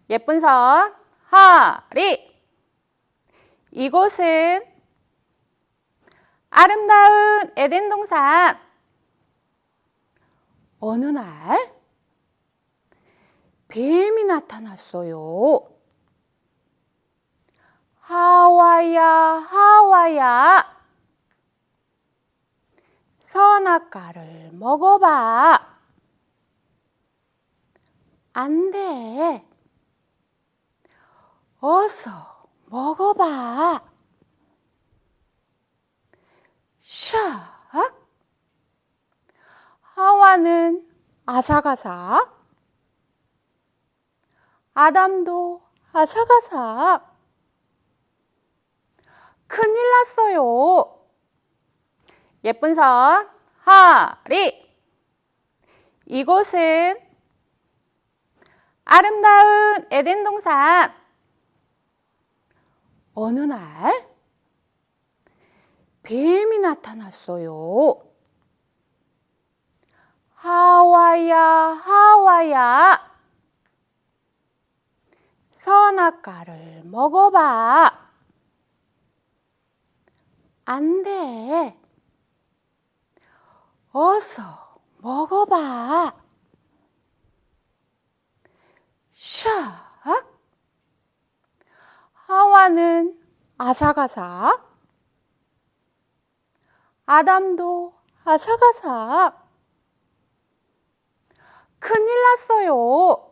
예쁜 선, 허리. 이곳은 아름다운 에덴 동산. 어느 날 뱀이 나타났어요. 하와야, 하와야. 선악과를 먹어봐. 안 돼. 어서 먹어봐. 샥. 하와는 아삭아삭. 아담도 아삭아삭. 큰일 났어요. 예쁜 선, 허리. 이곳은 아름다운 에덴 동산. 어느 날 뱀이 나타났어요. 하와야, 하와야. 선악과를 먹어봐. 안 돼. 어서 먹어봐. 샥. 하와는 아삭아삭. 아담도 아삭아삭. 큰일 났어요.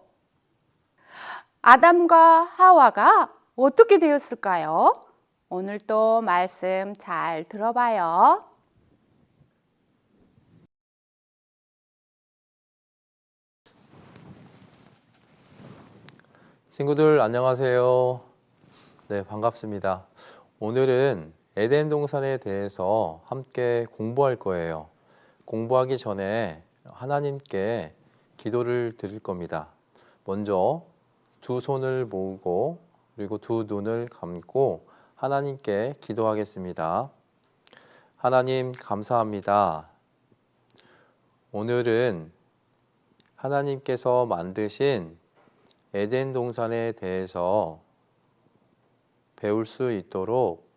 아담과 하와가 어떻게 되었을까요? 오늘 또 말씀 잘 들어봐요. 친구들 안녕하세요. 네, 반갑습니다. 오늘은 에덴 동산에 대해서 함께 공부할 거예요. 공부하기 전에 하나님께 기도를 드릴 겁니다. 먼저 두 손을 모으고 그리고 두 눈을 감고 하나님께 기도하겠습니다. 하나님 감사합니다. 오늘은 하나님께서 만드신 에덴 동산에 대해서 배울 수 있도록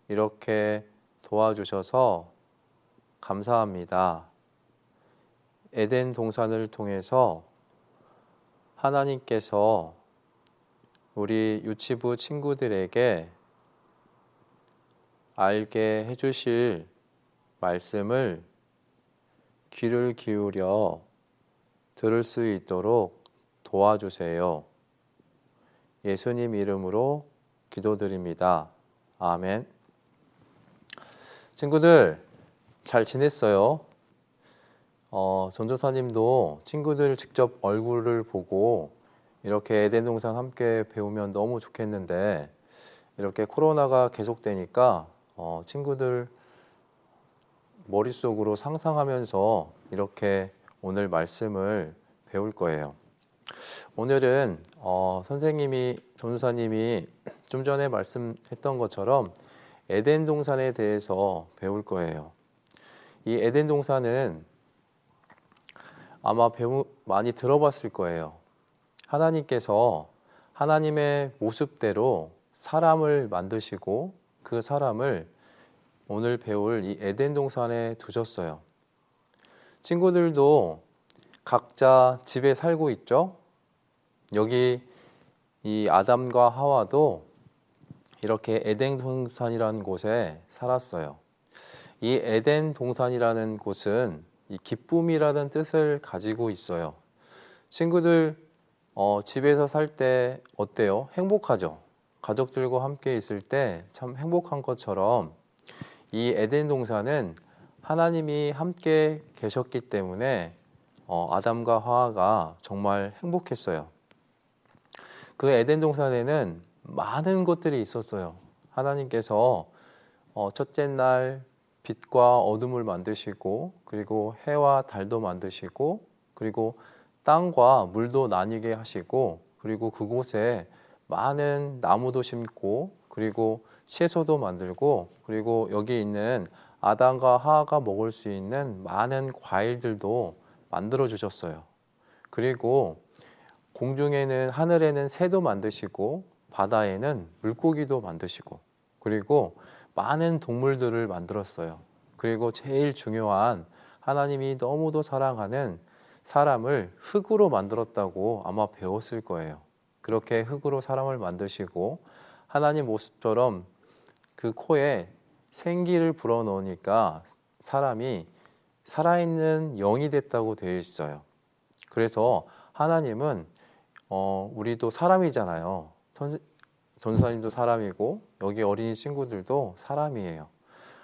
이렇게 도와주셔서 감사합니다. 에덴 동산을 통해서 하나님께서 우리 유치부 친구들에게 알게 해주실 말씀을 귀를 기울여 들을 수 있도록 도와주세요. 예수님 이름으로 기도드립니다. 아멘. 친구들 잘 지냈어요? 전도사님도 친구들 직접 얼굴을 보고 이렇게 에덴 동산 함께 배우면 너무 좋겠는데 이렇게 코로나가 계속되니까 친구들 머릿속으로 상상하면서 이렇게 오늘 말씀을 배울 거예요. 오늘은 선생님이 전도사님이 좀 전에 말씀했던 것처럼 에덴 동산에 대해서 배울 거예요. 이 에덴 동산은 아마 많이 들어봤을 거예요. 하나님께서 하나님의 모습대로 사람을 만드시고 그 사람을 오늘 배울 이 에덴 동산에 두셨어요. 친구들도 각자 집에 살고 있죠? 여기 이 아담과 하와도 이렇게 에덴 동산이라는 곳에 살았어요. 이 에덴 동산이라는 곳은 이 기쁨이라는 뜻을 가지고 있어요. 친구들 집에서 살 때 어때요? 행복하죠? 가족들과 함께 있을 때 참 행복한 것처럼 이 에덴 동산은 하나님이 함께 계셨기 때문에 아담과 하와가 정말 행복했어요. 그 에덴 동산에는 많은 것들이 있었어요. 하나님께서 첫째 날 빛과 어둠을 만드시고 그리고 해와 달도 만드시고 그리고 땅과 물도 나뉘게 하시고 그리고 그곳에 많은 나무도 심고 그리고 채소도 만들고 그리고 여기 있는 아담과 하와가 먹을 수 있는 많은 과일들도 만들어 주셨어요. 그리고 공중에는 하늘에는 새도 만드시고 바다에는 물고기도 만드시고 그리고 많은 동물들을 만들었어요. 그리고 제일 중요한 하나님이 너무도 사랑하는 사람을 흙으로 만들었다고 아마 배웠을 거예요. 그렇게 흙으로 사람을 만드시고 하나님 모습처럼 그 코에 생기를 불어넣으니까 사람이 살아있는 영이 됐다고 되어 있어요. 그래서 하나님은 우리도 사람이잖아요. 전사님도 사람이고 여기 어린이 친구들도 사람이에요.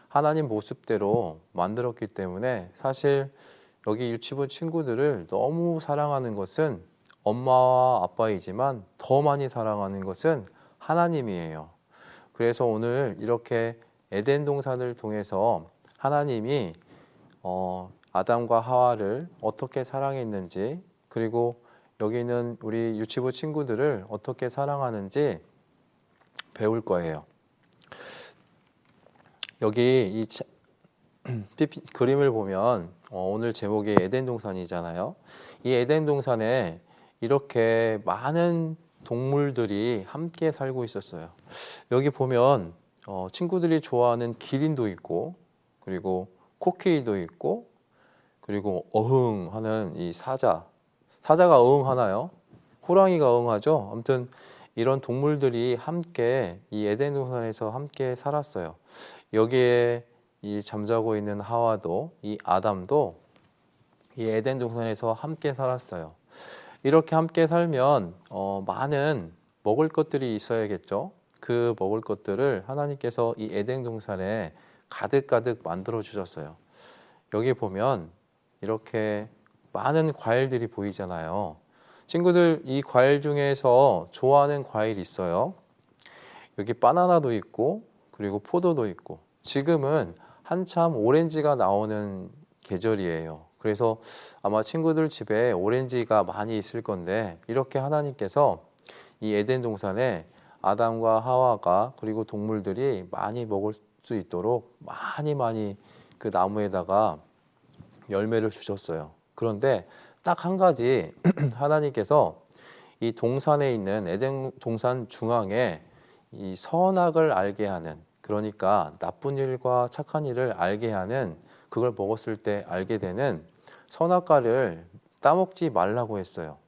하나님 모습대로 만들었기 때문에 사실 여기 유치부 친구들을 너무 사랑하는 것은 엄마와 아빠이지만 더 많이 사랑하는 것은 하나님이에요. 그래서 오늘 이렇게 에덴 동산을 통해서 하나님이 아담과 하와를 어떻게 사랑했는지 그리고 여기 있는 우리 유치부 친구들을 어떻게 사랑하는지 배울 거예요. 여기 이 그림을 보면 오늘 제목이 에덴 동산이잖아요. 이 에덴 동산에 이렇게 많은 동물들이 함께 살고 있었어요. 여기 보면 친구들이 좋아하는 기린도 있고 그리고 코끼리도 있고 그리고 어흥하는 이 사자가 어흥하나요? 호랑이가 어흥하죠? 아무튼 이런 동물들이 함께 이 에덴 동산에서 함께 살았어요. 여기에 이 잠자고 있는 하와도 이 아담도 이 에덴 동산에서 함께 살았어요. 이렇게 함께 살면 많은 먹을 것들이 있어야겠죠. 그 먹을 것들을 하나님께서 이 에덴 동산에 가득가득 만들어 주셨어요. 여기 보면 이렇게 많은 과일들이 보이잖아요. 친구들 이 과일 중에서 좋아하는 과일이 있어요. 여기 바나나도 있고 그리고 포도도 있고 지금은 한참 오렌지가 나오는 계절이에요. 그래서 아마 친구들 집에 오렌지가 많이 있을 건데 이렇게 하나님께서 이 에덴 동산에 아담과 하와가 그리고 동물들이 많이 먹을 수 있도록 많이 그 나무에다가 열매를 주셨어요. 그런데 딱 한 가지 하나님께서 이 동산에 있는 에덴 동산 중앙에 이 선악을 알게 하는 그러니까 나쁜 일과 착한 일을 알게 하는 그걸 먹었을 때 알게 되는 선악과를 따먹지 말라고 했어요.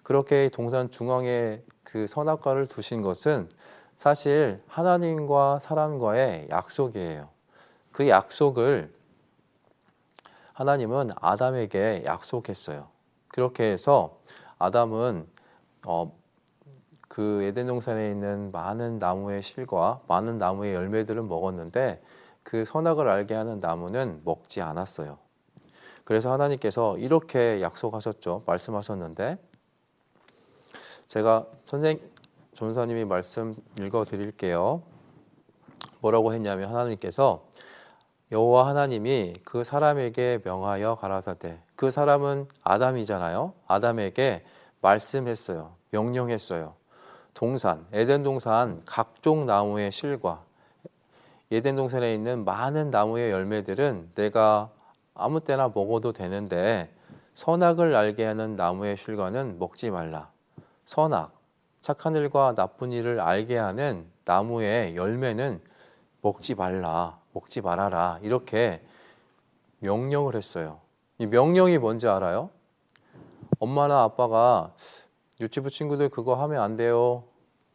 그렇게 동산 중앙에 그 선악과를 두신 것은 사실 하나님과 사람과의 약속이에요. 그 약속을 하나님은 아담에게 약속했어요. 그렇게 해서 아담은 그 에덴 동산에 있는 많은 나무의 실과 많은 나무의 열매들을 먹었는데 그 선악을 알게 하는 나무는 먹지 않았어요. 그래서 하나님께서 이렇게 약속하셨죠. 말씀하셨는데 제가 전사님이 말씀 읽어 드릴게요. 뭐라고 했냐면 하나님께서 여호와 하나님이 그 사람에게 명하여 가라사대 그 사람은 아담이잖아요. 아담에게 말씀했어요. 명령했어요. 동산, 에덴 동산 각종 나무의 실과 에덴 동산에 있는 많은 나무의 열매들은 내가 아무 때나 먹어도 되는데 선악을 알게 하는 나무의 실과는 먹지 말라. 선악, 착한 일과 나쁜 일을 알게 하는 나무의 열매는 먹지 말아라. 이렇게 명령을 했어요. 이 명령이 뭔지 알아요? 엄마나 아빠가 유치부 친구들 그거 하면 안 돼요.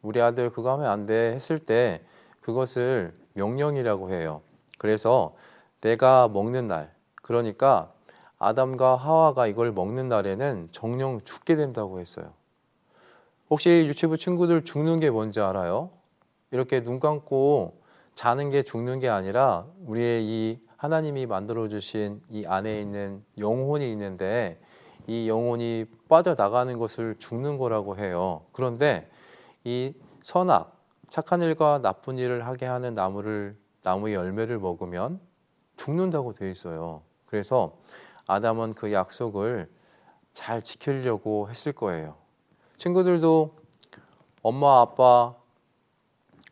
우리 아들 그거 하면 안 돼. 했을 때 그것을 명령이라고 해요. 그래서 내가 먹는 날, 그러니까 아담과 하와가 이걸 먹는 날에는 정령 죽게 된다고 했어요. 혹시 유치부 친구들 죽는 게 뭔지 알아요? 이렇게 눈 감고 자는 게 죽는 게 아니라 우리의 이 하나님이 만들어주신 이 안에 있는 영혼이 있는데 이 영혼이 빠져나가는 것을 죽는 거라고 해요. 그런데 이 선악, 착한 일과 나쁜 일을 하게 하는 나무의 열매를 먹으면 죽는다고 되어 있어요. 그래서 아담은 그 약속을 잘 지키려고 했을 거예요. 친구들도 엄마 아빠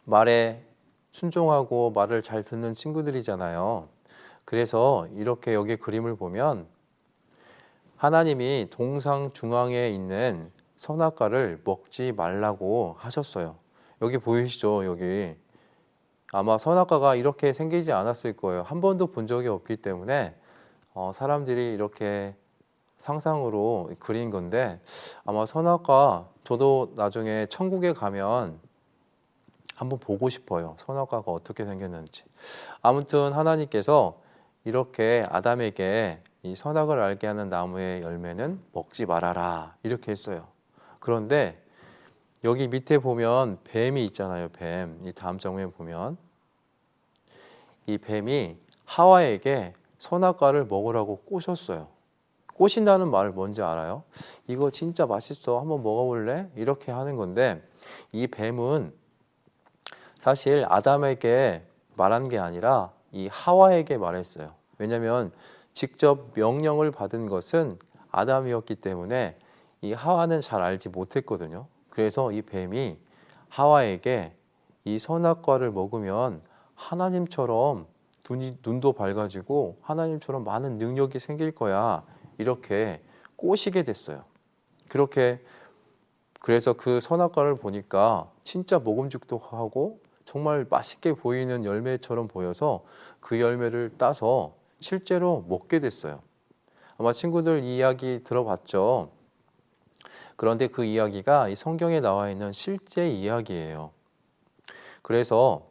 말에 순종하고 말을 잘 듣는 친구들이잖아요. 그래서 이렇게 여기 그림을 보면 하나님이 동상 중앙에 있는 선악과를 먹지 말라고 하셨어요. 여기 보이시죠? 여기 아마 선악과가 이렇게 생기지 않았을 거예요. 한 번도 본 적이 없기 때문에 사람들이 이렇게 상상으로 그린 건데, 아마 선악과, 저도 나중에 천국에 가면 한번 보고 싶어요. 선악과가 어떻게 생겼는지. 아무튼 하나님께서 이렇게 아담에게 이 선악을 알게 하는 나무의 열매는 먹지 말아라 이렇게 했어요. 그런데 여기 밑에 보면 뱀이 있잖아요. 뱀. 이 다음 장면에 보면 이 뱀이 하와에게 선악과를 먹으라고 꼬셨어요. 꼬신다는 말을 뭔지 알아요? 이거 진짜 맛있어. 한번 먹어볼래? 이렇게 하는 건데, 이 뱀은 사실 아담에게 말한 게 아니라 이 하와에게 말했어요. 왜냐하면 직접 명령을 받은 것은 아담이었기 때문에 이 하와는 잘 알지 못했거든요. 그래서 이 뱀이 하와에게 이 선악과를 먹으면 하나님처럼 눈도 밝아지고 하나님처럼 많은 능력이 생길 거야, 이렇게 꼬시게 됐어요. 그래서 그 선악과를 보니까 진짜 먹음직도 하고 정말 맛있게 보이는 열매처럼 보여서 그 열매를 따서 실제로 먹게 됐어요. 아마 친구들 이 이야기 들어봤죠? 그런데 그 이야기가 이 성경에 나와 있는 실제 이야기예요. 그래서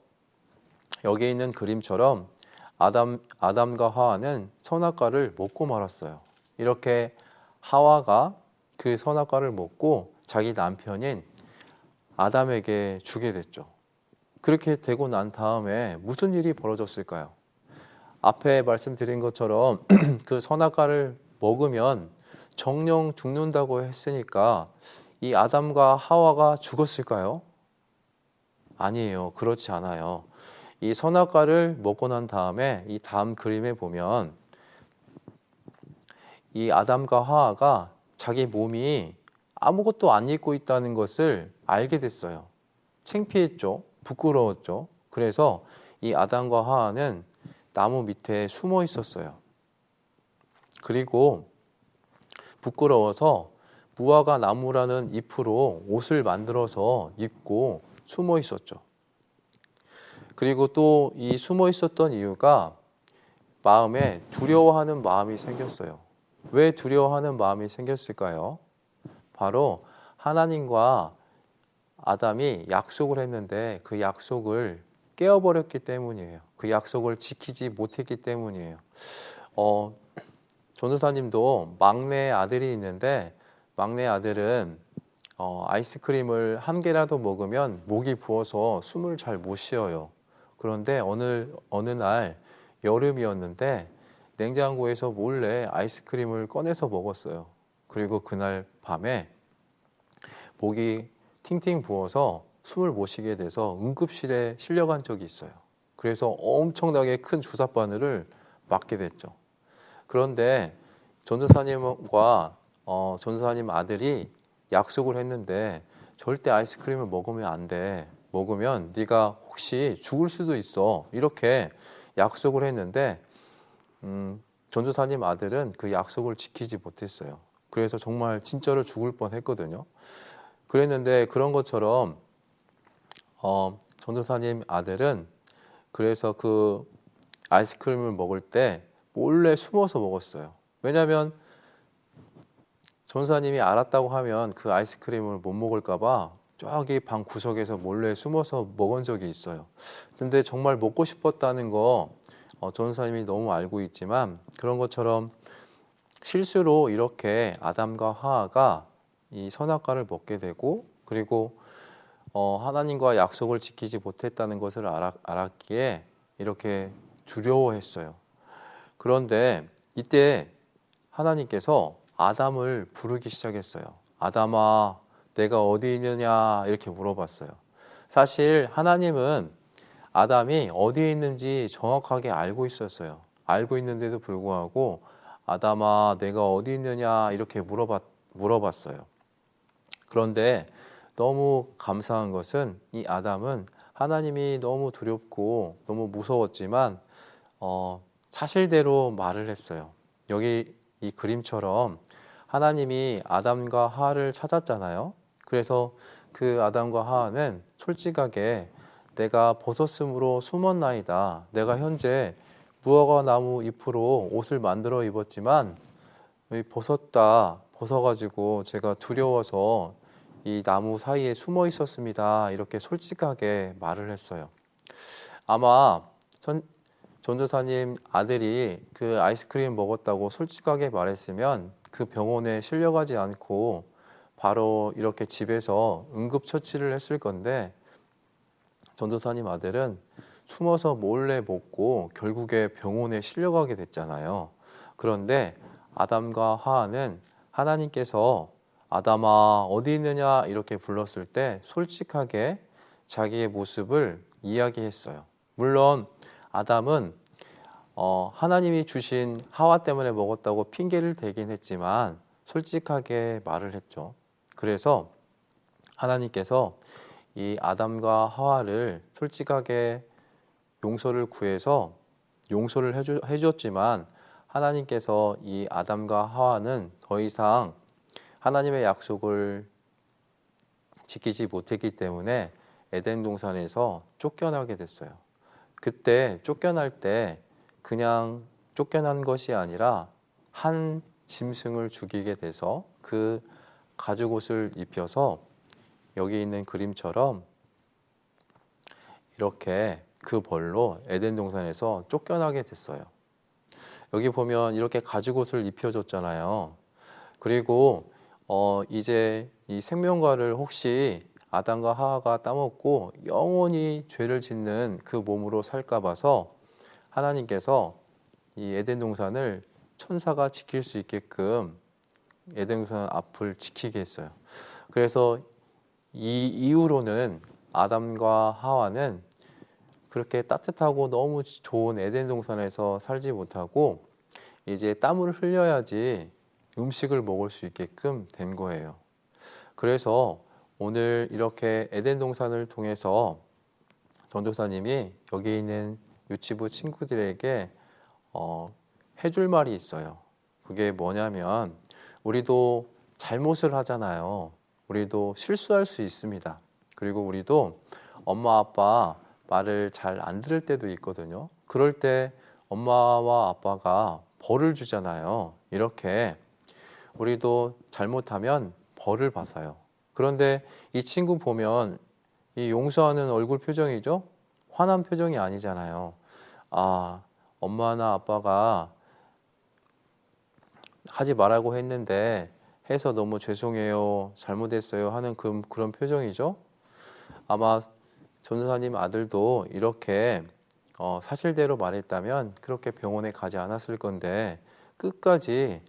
여기 있는 그림처럼 아담과 하와는 선악과를 먹고 말았어요. 이렇게 하와가 그 선악과를 먹고 자기 남편인 아담에게 주게 됐죠. 그렇게 되고 난 다음에 무슨 일이 벌어졌을까요? 앞에 말씀드린 것처럼 그 선악과를 먹으면 정령 죽는다고 했으니까 이 아담과 하와가 죽었을까요? 아니에요. 그렇지 않아요. 이 선악과를 먹고 난 다음에 이 다음 그림에 보면 이 아담과 하와가 자기 몸이 아무것도 안 입고 있다는 것을 알게 됐어요. 창피했죠. 부끄러웠죠. 그래서 이 아담과 하와는 나무 밑에 숨어 있었어요. 그리고 부끄러워서 무화과 나무라는 잎으로 옷을 만들어서 입고 숨어 있었죠. 그리고 또 이 숨어 있었던 이유가 마음에 두려워하는 마음이 생겼어요. 왜 두려워하는 마음이 생겼을까요? 바로 하나님과 아담이 약속을 했는데 그 약속을 깨어버렸기 때문이에요. 그 약속을 지키지 못했기 때문이에요. 전도사님도 막내 아들이 있는데, 막내 아들은 아이스크림을 한 개라도 먹으면 목이 부어서 숨을 잘 못 쉬어요. 그런데 어느 날 여름이었는데 냉장고에서 몰래 아이스크림을 꺼내서 먹었어요. 그리고 그날 밤에 목이 팅팅 부어서 숨을 못 쉬게 돼서 응급실에 실려간 적이 있어요. 그래서 엄청나게 큰 주사바늘을 맞게 됐죠. 그런데 전도사님과 전도사님 아들이 약속을 했는데 절대 아이스크림을 먹으면 안 돼. 먹으면 네가 혹시 죽을 수도 있어. 이렇게 약속을 했는데 전도사님 아들은 그 약속을 지키지 못했어요. 그래서 정말 진짜로 죽을 뻔했거든요. 그랬는데 그런 것처럼 전도사님 아들은 그래서 그 아이스크림을 먹을 때 몰래 숨어서 먹었어요. 왜냐하면 전도사님이 알았다고 하면 그 아이스크림을 못 먹을까 봐 저기 방 구석에서 몰래 숨어서 먹은 적이 있어요. 근데 정말 먹고 싶었다는 거 전도사님이 너무 알고 있지만, 그런 것처럼 실수로 이렇게 아담과 하와가 이 선악과를 먹게 되고, 그리고 하나님과 약속을 지키지 못했다는 것을 알았기에 이렇게 두려워했어요. 그런데 이때 하나님께서 아담을 부르기 시작했어요. 아담아, 내가 어디 있느냐 이렇게 물어봤어요. 사실 하나님은 아담이 어디에 있는지 정확하게 알고 있었어요. 알고 있는데도 불구하고 아담아, 내가 어디 있느냐 이렇게 물어봤어요. 그런데 너무 감사한 것은 이 아담은 하나님이 너무 두렵고 너무 무서웠지만 사실대로 말을 했어요. 여기 이 그림처럼 하나님이 아담과 하와를 찾았잖아요. 그래서 그 아담과 하와는 솔직하게 내가 벗었으므로 숨었나이다. 내가 현재 무화과 나무 잎으로 옷을 만들어 입었지만 벗어가지고 제가 두려워서 이 나무 사이에 숨어 있었습니다. 이렇게 솔직하게 말을 했어요. 아마 전도사님 아들이 그 아이스크림 먹었다고 솔직하게 말했으면 그 병원에 실려가지 않고 바로 이렇게 집에서 응급처치를 했을 건데, 전도사님 아들은 숨어서 몰래 먹고 결국에 병원에 실려가게 됐잖아요. 그런데 아담과 하와는 하나님께서 아담아 어디 있느냐 이렇게 불렀을 때 솔직하게 자기의 모습을 이야기했어요. 물론 아담은 하나님이 주신 하와 때문에 먹었다고 핑계를 대긴 했지만 솔직하게 말을 했죠. 그래서 하나님께서 이 아담과 하와를 솔직하게 용서를 구해서 용서를 해줬지만, 하나님께서 이 아담과 하와는 더 이상 하나님의 약속을 지키지 못했기 때문에 에덴 동산에서 쫓겨나게 됐어요. 그때 쫓겨날 때 그냥 쫓겨난 것이 아니라 한 짐승을 죽이게 돼서 그 가죽옷을 입혀서 여기 있는 그림처럼 이렇게 그 벌로 에덴 동산에서 쫓겨나게 됐어요. 여기 보면 이렇게 가죽옷을 입혀줬잖아요. 그리고 이제 이 생명과를 혹시 아담과 하와가 따먹고 영원히 죄를 짓는 그 몸으로 살까 봐서 하나님께서 이 에덴 동산을 천사가 지킬 수 있게끔 에덴 동산 앞을 지키게 했어요. 그래서 이 이후로는 아담과 하와는 그렇게 따뜻하고 너무 좋은 에덴 동산에서 살지 못하고 이제 땀을 흘려야지 음식을 먹을 수 있게끔 된 거예요. 그래서 오늘 이렇게 에덴 동산을 통해서 전도사님이 여기 있는 유치부 친구들에게 해줄 말이 있어요. 그게 뭐냐면, 우리도 잘못을 하잖아요. 우리도 실수할 수 있습니다. 그리고 우리도 엄마 아빠 말을 잘 안 들을 때도 있거든요. 그럴 때 엄마와 아빠가 벌을 주잖아요. 이렇게 우리도 잘못하면 벌을 받아요. 그런데 이 친구 보면 이 용서하는 얼굴 표정이죠? 화난 표정이 아니잖아요. 아, 엄마나 아빠가 하지 말라고 했는데 해서 너무 죄송해요, 잘못했어요 하는 그런 표정이죠. 아마 전도사님 아들도 이렇게 사실대로 말했다면 그렇게 병원에 가지 않았을 건데 끝까지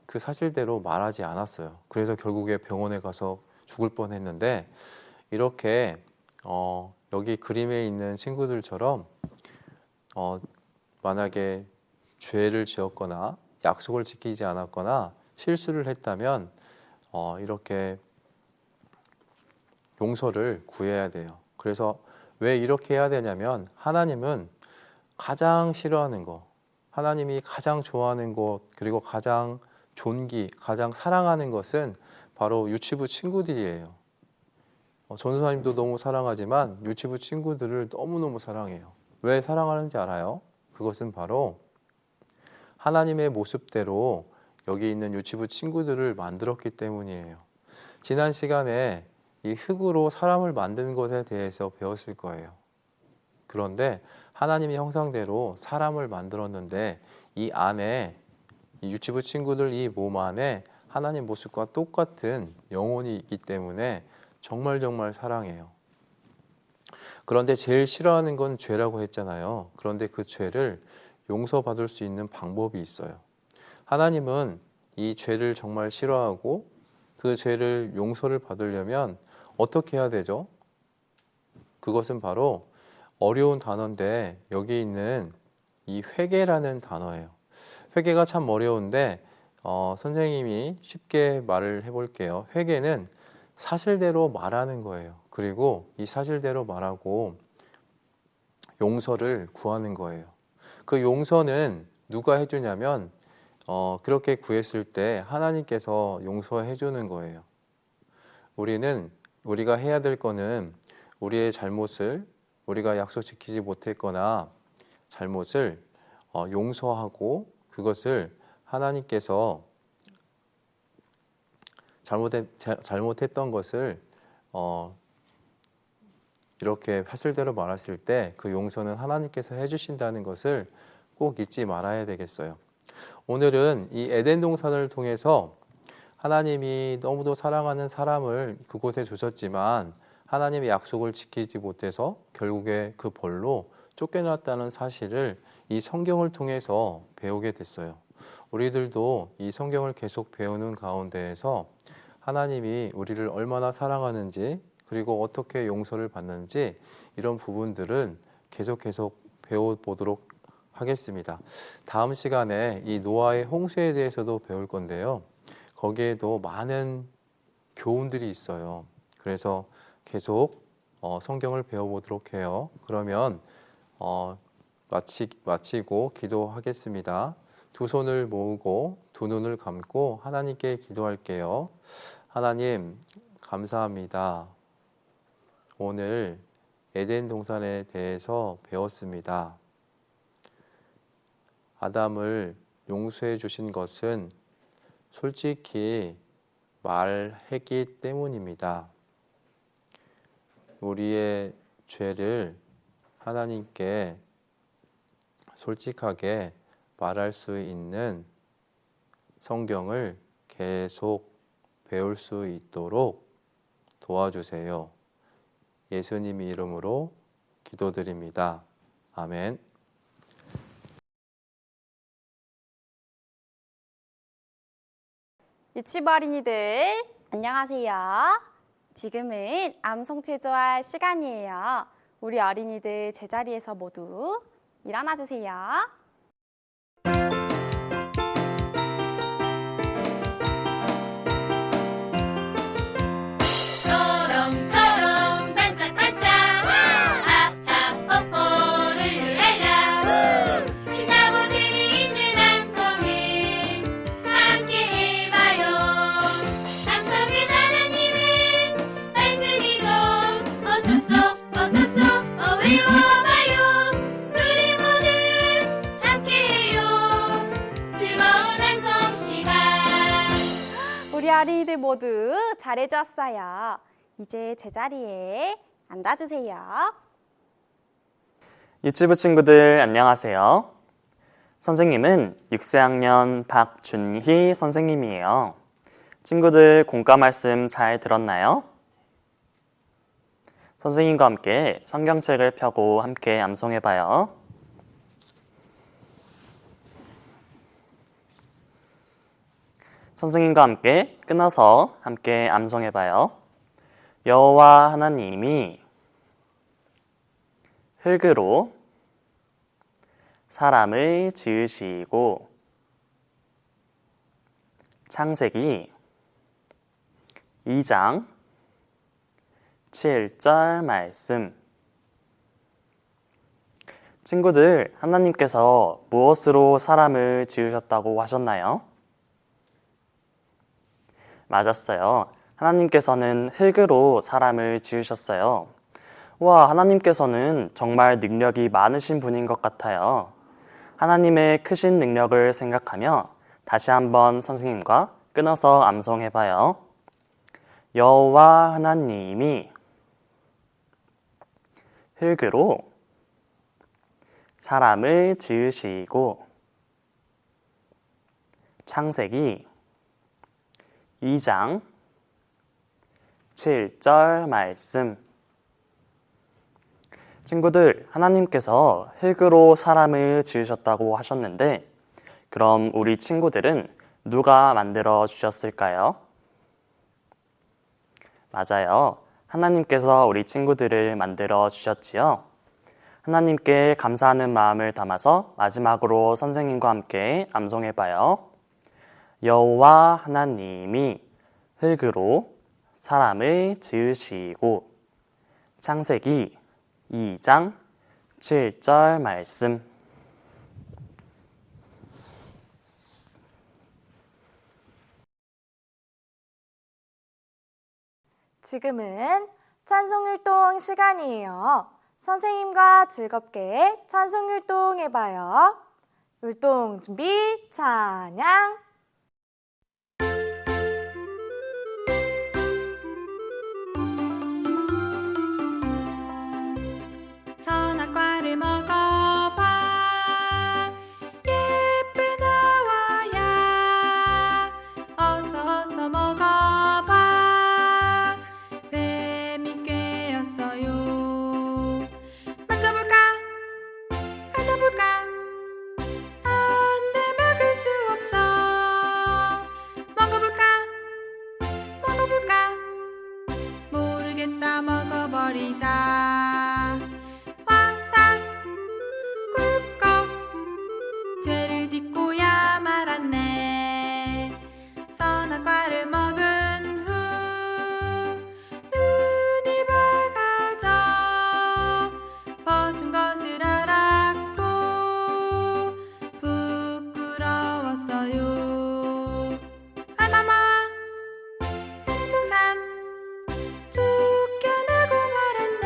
그 사실대로 말하지 않았어요. 그래서 결국에 병원에 가서 죽을 뻔했는데, 이렇게 여기 그림에 있는 친구들처럼 만약에 죄를 지었거나 약속을 지키지 않았거나 실수를 했다면 이렇게 용서를 구해야 돼요. 그래서 왜 이렇게 해야 되냐면, 하나님은 가장 싫어하는 것, 하나님이 가장 좋아하는 것, 그리고 가장 가장 사랑하는 것은 바로 유치부 친구들이에요. 전도사님도 너무 사랑하지만 유치부 친구들을 너무너무 사랑해요. 왜 사랑하는지 알아요? 그것은 바로 하나님의 모습대로 여기 있는 유치부 친구들을 만들었기 때문이에요. 지난 시간에 이 흙으로 사람을 만든 것에 대해서 배웠을 거예요. 그런데 하나님의 형상대로 사람을 만들었는데 이 안에 이 유치부 친구들 이 몸 안에 하나님 모습과 똑같은 영혼이 있기 때문에 정말 정말 사랑해요. 그런데 제일 싫어하는 건 죄라고 했잖아요. 그런데 그 죄를 용서받을 수 있는 방법이 있어요. 하나님은 이 죄를 정말 싫어하고 그 죄를 용서를 받으려면 어떻게 해야 되죠? 그것은 바로 어려운 단어인데 여기 있는 이 회개라는 단어예요. 회개가 참 어려운데 선생님이 쉽게 말을 해볼게요. 회개는 사실대로 말하는 거예요. 그리고 이 사실대로 말하고 용서를 구하는 거예요. 그 용서는 누가 해주냐면 그렇게 구했을 때 하나님께서 용서해 주는 거예요. 우리가 해야 될 거는 우리의 잘못을 우리가 약속 지키지 못했거나 잘못을 용서하고 그것을 하나님께서 잘못했던 것을 이렇게 하실대로 말했을 때 그 용서는 하나님께서 해주신다는 것을 꼭 잊지 말아야 되겠어요. 오늘은 이 에덴 동산을 통해서 하나님이 너무도 사랑하는 사람을 그곳에 주셨지만 하나님의 약속을 지키지 못해서 결국에 그 벌로 쫓겨났다는 사실을 이 성경을 통해서 배우게 됐어요. 우리들도 이 성경을 계속 배우는 가운데에서 하나님이 우리를 얼마나 사랑하는지 그리고 어떻게 용서를 받는지 이런 부분들은 계속 배워보도록 하겠습니다. 다음 시간에 이 노아의 홍수에 대해서도 배울 건데요. 거기에도 많은 교훈들이 있어요. 그래서 계속 성경을 배워보도록 해요. 그러면 마치고 기도하겠습니다. 두 손을 모으고 두 눈을 감고 하나님께 기도할게요. 하나님 감사합니다. 오늘 에덴 동산에 대해서 배웠습니다. 아담을 용서해 주신 것은 솔직히 말했기 때문입니다. 우리의 죄를 하나님께 솔직하게 말할 수 있는 성경을 계속 배울 수 있도록 도와주세요. 예수님의 이름으로 기도드립니다. 아멘. 유치부 어린이들 안녕하세요. 지금은 암송 체조할 시간이에요. 우리 어린이들 제자리에서 모두 일어나 주세요. 초롱초롱 반짝반짝 아하 뽀뽀를 랄라 신나고 재미있는 암송을 함께 해봐요. 암송은 하나님의 말씀이죠. 어서소 외워봐요. 우리 모두 함께해요. 즐거운 암송 시간. 우리 어린이들 모두 잘해줬어요. 이제 제자리에 앉아주세요. 유치부 친구들 안녕하세요. 선생님은 6세학년 박준희 선생님이에요. 친구들 공과 말씀 잘 들었나요? 선생님과 함께 성경책을 펴고 함께 암송해봐요. 선생님과 함께 끊어서 함께 암송해봐요. 여호와 하나님이 흙으로 사람을 지으시고 창세기 2장 7절 말씀. 친구들, 하나님께서 무엇으로 사람을 지으셨다고 하셨나요? 맞았어요. 하나님께서는 흙으로 사람을 지으셨어요. 와, 하나님께서는 정말 능력이 많으신 분인 것 같아요. 하나님의 크신 능력을 생각하며 다시 한번 선생님과 끊어서 암송해봐요. 여호와 하나님이 흙으로 사람을 지으시고 창세기 2장 7절 말씀. 친구들, 하나님께서 흙으로 사람을 지으셨다고 하셨는데 그럼 우리 친구들은 누가 만들어 주셨을까요? 맞아요. 하나님께서 우리 친구들을 만들어 주셨지요. 하나님께 감사하는 마음을 담아서 마지막으로 선생님과 함께 암송해봐요. 여호와 하나님이 흙으로 사람을 지으시고 창세기 2장 7절 말씀. 지금은 찬송율동 시간이에요. 선생님과 즐겁게 찬송율동 해봐요. 율동 준비, 찬양! 선악과를 먹어봐 예쁜 아와야 어서 먹어봐 뱀이 꿰었어요 만져볼까 핥아볼까 안돼 먹을 수 없어 먹어볼까 모르겠다 먹어버리자 화상 꿀꺽 죄를 짓고야 말았네 선악과를 먹은 후 눈이 밝아져 벗은 것을 알았고 부끄러웠어요 아담아 에덴 동산 쫓겨나고 말았네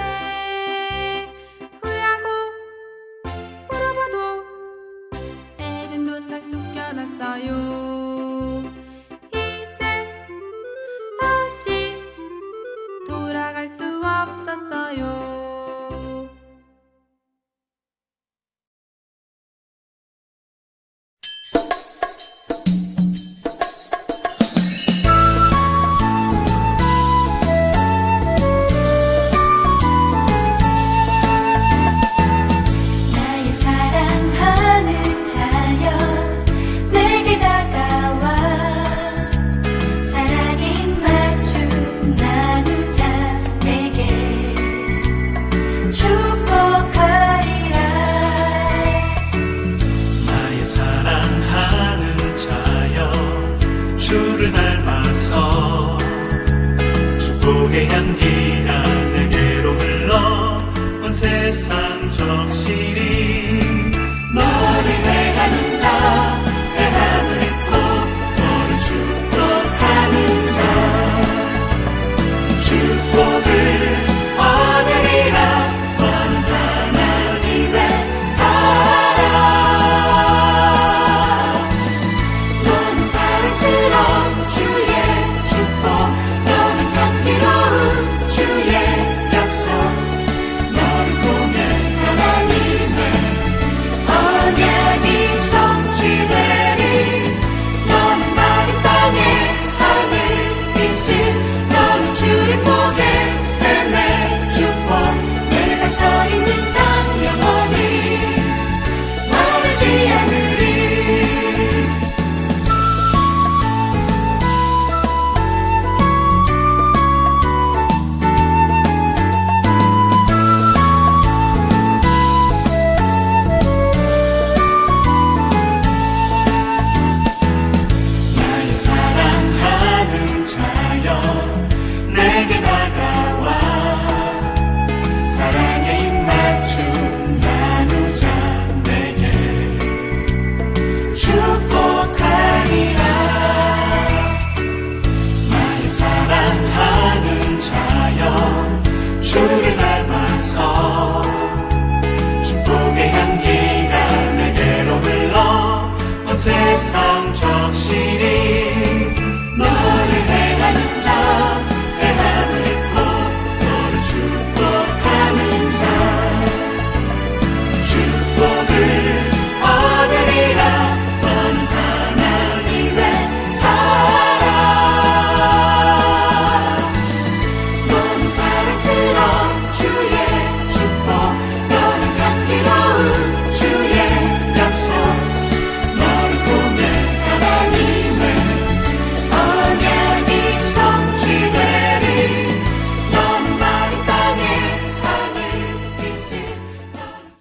후회하고 물어봐도 에덴 동산 쫓겨났어요 이제 다시 돌아갈 수 없었어요 나의 사랑하는 자여 내게 다가와 사랑의 입맞춤 나누자 내게 축복하리라 나의 사랑하는 자여 주를 닮아서 축복의 향기가 내게로 흘러 온 세상 적시리 너를 행하는 자 행함을 입고 너를 축복하는 자 축복을 얻으리라 너는 하나님의 사랑 너는 사랑스러운 주의 축복 너는 향기로운 주의 약속 너를 통해 하나님의 언약이 성취되리 너는 마른 땅에 하늘 빛을 너는 주의 복의 샘의 축복 내가 서 있는 땅 영원히 마르지 않으리 나의 사랑하는 자여 내게 다가와 사랑의 입맞춤 나누자 내게 축복하리라 나의 사랑하는 자여 주를 닮아서 축복의 향기가 내게로 흘러 온 세상 적시리 너를 행하는 자